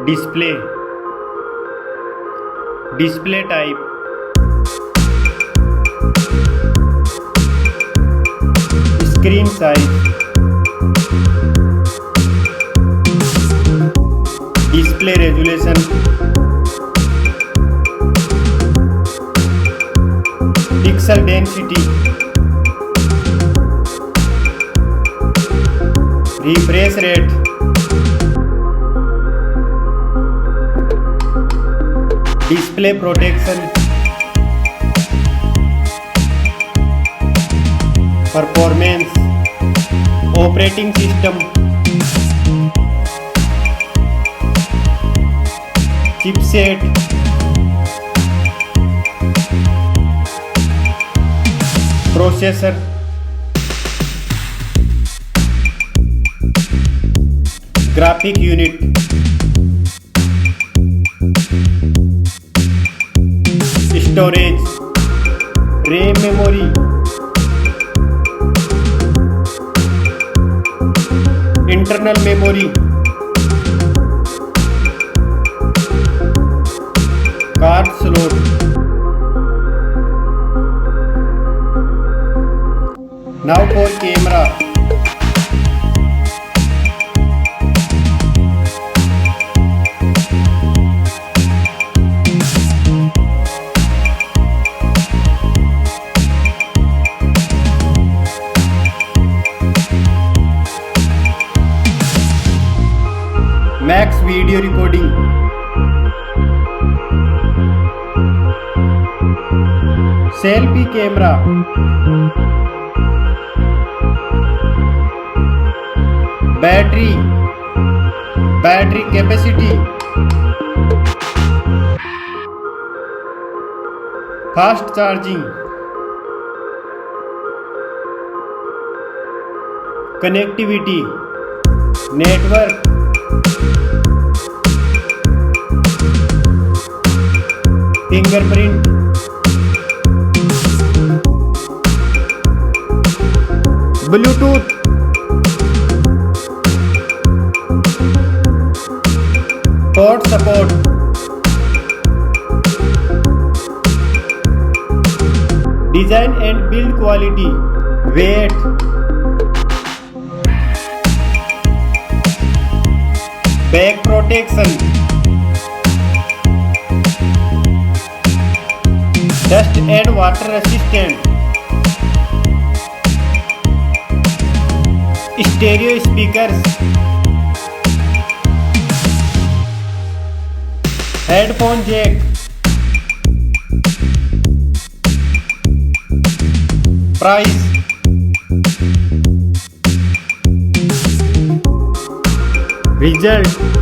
display, display type, screen size, display resolution, pixel density, refresh rate, display protection, performance, operating system, chipset, processor, graphic unit, storage, RAM memory, internal memory, card slot, now for camera. Max video recording, selfie camera, battery capacity, fast charging, connectivity, network, fingerprint, Bluetooth, port support, design and build quality, weight, back protection, dust and water resistant, stereo speakers, headphone jack, price, result.